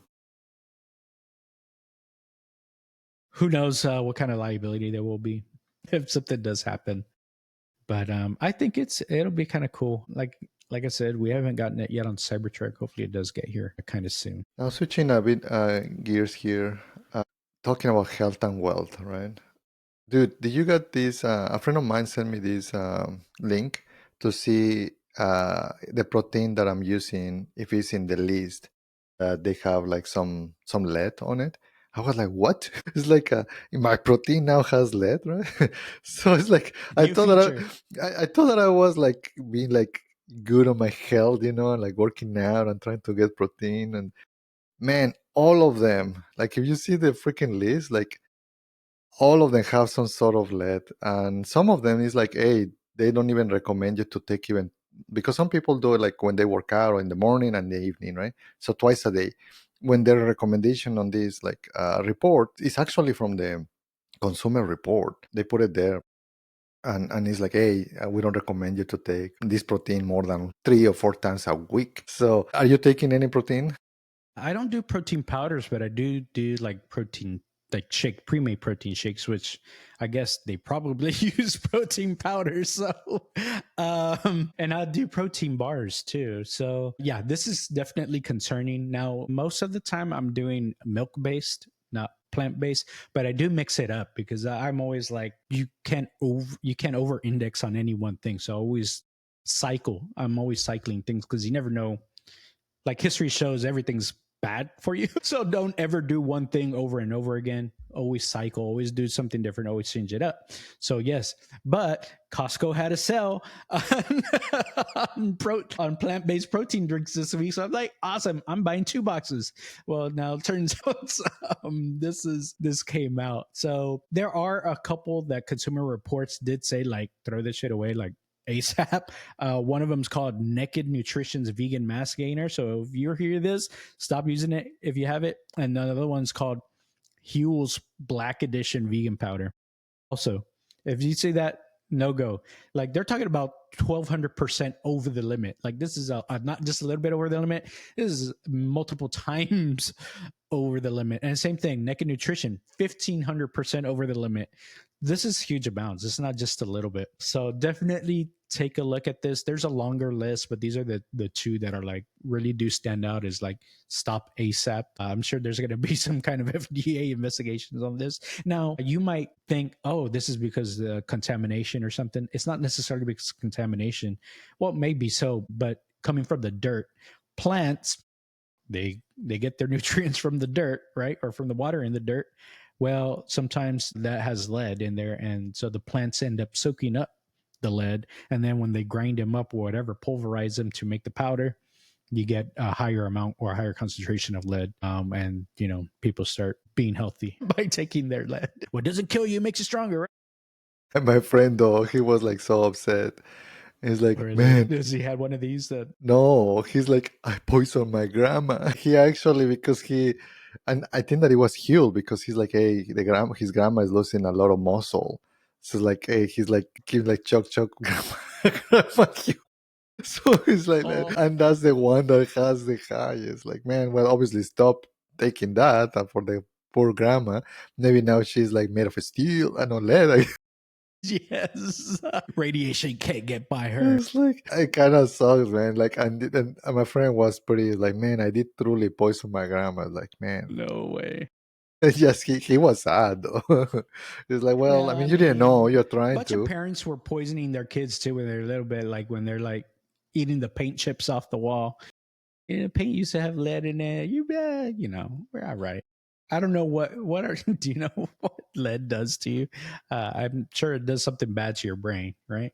[SPEAKER 1] Who knows what kind of liability there will be if something does happen? But I think it'll be kind of cool. Like I said, we haven't gotten it yet on Cybertruck. Hopefully, it does get here kind of soon.
[SPEAKER 2] Now switching a bit gears here, talking about health and wealth, right? Dude, did you get this? A friend of mine sent me this link to see the protein that I'm using, if it's in the list. They have like some lead on it. I was like, what? It's like my protein now has lead, right? So it's like
[SPEAKER 1] New feature.
[SPEAKER 2] I thought that I was like being like good on my health, like working out and trying to get protein. And man, all of them, like if you see the freaking list, like all of them have some sort of lead, and some of them is like, hey, they don't even recommend you to take even, because some people do it like when they work out or in the morning and the evening, right? So twice a day. When their recommendation on this like report is actually from the consumer report, they put it there, and it's like, hey, we don't recommend you to take this protein more than 3 or 4 times a week. So are you taking any protein?
[SPEAKER 1] I don't do protein powders, but I do like protein, like pre-made protein shakes, which I guess they probably use protein powders. So, and I do protein bars too. So yeah, this is definitely concerning. Now, most of the time I'm doing milk based, not plant based, but I do mix it up because I'm always like, you can't over index on any one thing. So I always cycle. I'm always cycling things because you never know, like history shows everything's bad for you. So don't ever do one thing over and over again. Always cycle, always do something different, always change it up. So yes, but Costco had a sale on plant-based protein drinks this week. So I'm like, awesome, I'm buying 2 boxes. Well, now it turns out this came out. So there are a couple that Consumer Reports did say like throw this shit away, like ASAP. One of them is called Naked Nutrition's Vegan Mass Gainer. So if you hear this, stop using it if you have it. And another one's called Huel's Black Edition Vegan Powder. Also, if you see that, no go. Like they're talking about 1,200% over the limit. Like this is not just a little bit over the limit. This is multiple times over the limit. And same thing, Naked Nutrition, 1,500% over the limit. This is huge amounts. It's not just a little bit. So definitely take a look at this. There's a longer list, but these are the two that are like really do stand out. Is like stop ASAP. I'm sure there's going to be some kind of FDA investigations on this. Now you might think, oh, this is because the contamination or something. It's not necessarily because of contamination. Well, maybe so, but coming from the dirt, plants they get their nutrients from the dirt, right? Or from the water in the dirt. Well, sometimes that has lead in there. And so the plants end up soaking up the lead. And then when they grind them up or whatever, pulverize them to make the powder, you get a higher amount or a higher concentration of lead. And, people start being healthy by taking their lead. What doesn't kill you makes you stronger, right?
[SPEAKER 2] And my friend, though, he was like so upset. He's like,
[SPEAKER 1] Really?
[SPEAKER 2] man,
[SPEAKER 1] Does he had one of these that
[SPEAKER 2] no, he's like, I poisoned my grandma. He actually, because and I think that it was healed because he's like, hey, his grandma is losing a lot of muscle. So like, hey, he's like, give like choke, grandma, grandma healed. So he's like that, and that's the one that has the highest. Like, man, well, obviously stop taking that for the poor grandma. Maybe now she's like made of steel and not lead.
[SPEAKER 1] Yes. Radiation can't get by her.
[SPEAKER 2] It's like it kind of sucks, man. Like, and my friend was pretty like, man, I did truly poison my grandma. Like, man,
[SPEAKER 1] No way.
[SPEAKER 2] yes, he was sad though. It's like, well, I
[SPEAKER 1] Well,
[SPEAKER 2] mean,
[SPEAKER 1] I
[SPEAKER 2] you didn't know.
[SPEAKER 1] mean,
[SPEAKER 2] You're
[SPEAKER 1] a
[SPEAKER 2] trying
[SPEAKER 1] bunch of
[SPEAKER 2] to.
[SPEAKER 1] parents were poisoning their kids too when they're a little bit, like when they're like eating the paint chips off the wall. Paint used to have lead in it. We're all right. I don't know what are do you know what lead does to you? I'm sure it does something bad to your brain, right?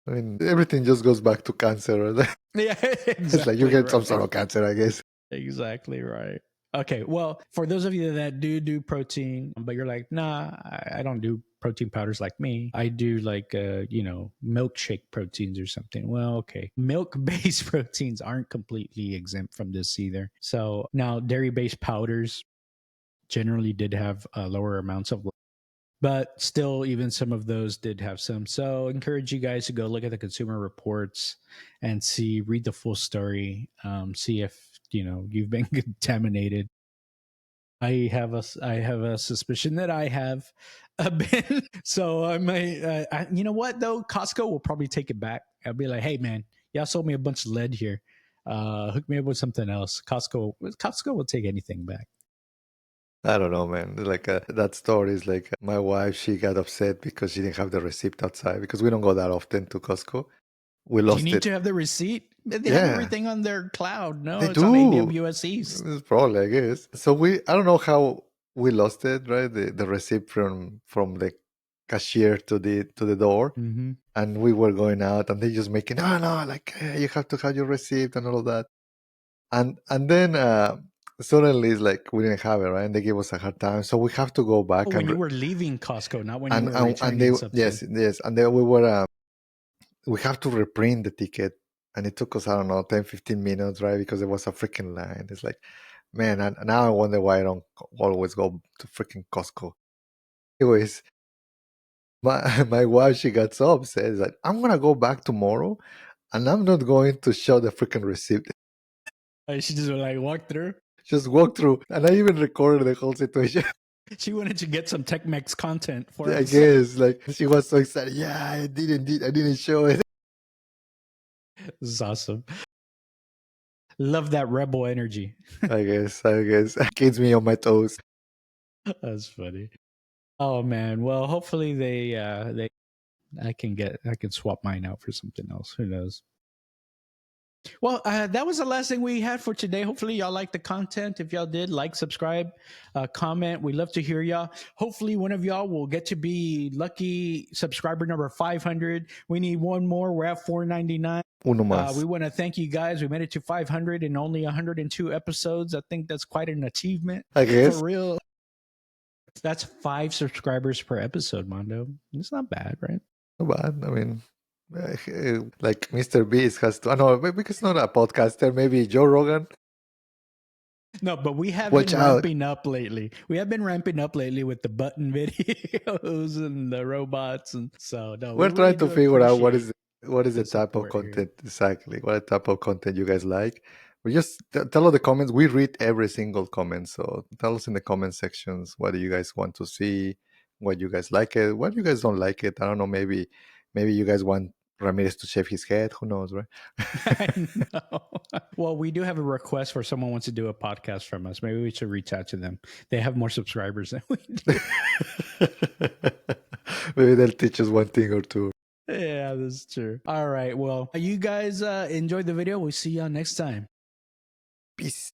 [SPEAKER 2] I mean, everything just goes back to cancer. Right?
[SPEAKER 1] Yeah,
[SPEAKER 2] It's like you
[SPEAKER 1] exactly
[SPEAKER 2] get some
[SPEAKER 1] right.
[SPEAKER 2] sort of cancer, I guess.
[SPEAKER 1] Exactly right. Okay, well, for those of you that do protein, but you're like, nah, I don't do protein powders like me. I do like, milkshake proteins or something. Well, okay, milk-based proteins aren't completely exempt from this either. So now, dairy-based powders generally did have lower amounts of, but still, even some of those did have some. So, encourage you guys to go look at the consumer reports and read the full story, see if you've been contaminated. I have a suspicion that I have been. So I might. You know what though? Costco will probably take it back. I'll be like, hey man, y'all sold me a bunch of lead here. Hook me up with something else. Costco will take anything back.
[SPEAKER 2] I don't know, man. Like that story is like my wife. She got upset because she didn't have the receipt outside because we don't go that often to Costco. We
[SPEAKER 1] Do you
[SPEAKER 2] lost
[SPEAKER 1] need
[SPEAKER 2] it.
[SPEAKER 1] to have the receipt? They have
[SPEAKER 2] Yeah,
[SPEAKER 1] everything on their cloud. No,
[SPEAKER 2] they
[SPEAKER 1] it's on
[SPEAKER 2] do.
[SPEAKER 1] AWS East.
[SPEAKER 2] Probably, I guess. So I don't know how we lost it, right? The receipt from the cashier to the door,
[SPEAKER 1] Mm-hmm.
[SPEAKER 2] and we were going out, and they just making, no, like you have to have your receipt and all of that, and then suddenly it's like we didn't have it, right? And they gave us a hard time, so we have to go
[SPEAKER 1] Oh,
[SPEAKER 2] back
[SPEAKER 1] when you were leaving Costco, not when you were
[SPEAKER 2] and they
[SPEAKER 1] returning something.
[SPEAKER 2] yes, and then we have to reprint the ticket, and it took us, I don't know, 10-15 minutes, right? Because there was a freaking line. It's like, man, and now I wonder why I don't always go to freaking Costco. Anyways, my wife, she got so upset. It's like, I'm gonna go back tomorrow, and I'm not going to show the freaking receipt.
[SPEAKER 1] She just like walked through.
[SPEAKER 2] Just walk through, and I even recorded the whole situation.
[SPEAKER 1] She wanted to get some Tech-Mex content for
[SPEAKER 2] I
[SPEAKER 1] us.
[SPEAKER 2] guess, like, she was so excited. Yeah, I didn't show it.
[SPEAKER 1] This is awesome. Love that rebel energy.
[SPEAKER 2] I guess, keeps me on my toes.
[SPEAKER 1] That's funny. Oh man. Well, hopefully I can swap mine out for something else. Who knows? Well, that was the last thing we had for today. Hopefully, y'all liked the content. If y'all did, like, subscribe, comment. We love to hear y'all. Hopefully, one of y'all will get to be lucky subscriber number 500. We need one more. We're at 499.
[SPEAKER 2] Uno
[SPEAKER 1] We
[SPEAKER 2] más.
[SPEAKER 1] want to thank you guys. We made it to 500 in only 102 episodes. I think that's quite an achievement.
[SPEAKER 2] I guess.
[SPEAKER 1] For real. That's 5 subscribers per episode, Mando. It's not bad, right?
[SPEAKER 2] Not bad. I mean, like Mr. Beast has to. I know, because it's not a podcaster. Maybe Joe Rogan.
[SPEAKER 1] No, but we have
[SPEAKER 2] Watch
[SPEAKER 1] been
[SPEAKER 2] out.
[SPEAKER 1] ramping up lately. We have been ramping up lately with the button videos and the robots, and so no, we
[SPEAKER 2] We're
[SPEAKER 1] really
[SPEAKER 2] trying to
[SPEAKER 1] do
[SPEAKER 2] figure out
[SPEAKER 1] appreciate
[SPEAKER 2] what is the
[SPEAKER 1] the
[SPEAKER 2] type of
[SPEAKER 1] support here.
[SPEAKER 2] content exactly. What type of content you guys like? We just tell us the comments. We read every single comment. So tell us in the comment sections what do you guys want to see, what you guys like it, what you guys don't like it. I don't know. Maybe you guys want Ramirez to shave his head. Who knows, right?
[SPEAKER 1] I know. Well, we do have a request for someone wants to do a podcast from us. Maybe we should reach out to them. They have more subscribers than we do.
[SPEAKER 2] Maybe they'll teach us one thing or two.
[SPEAKER 1] Yeah, that's true. All right. Well, you guys enjoyed the video. We'll see y'all next time.
[SPEAKER 2] Peace.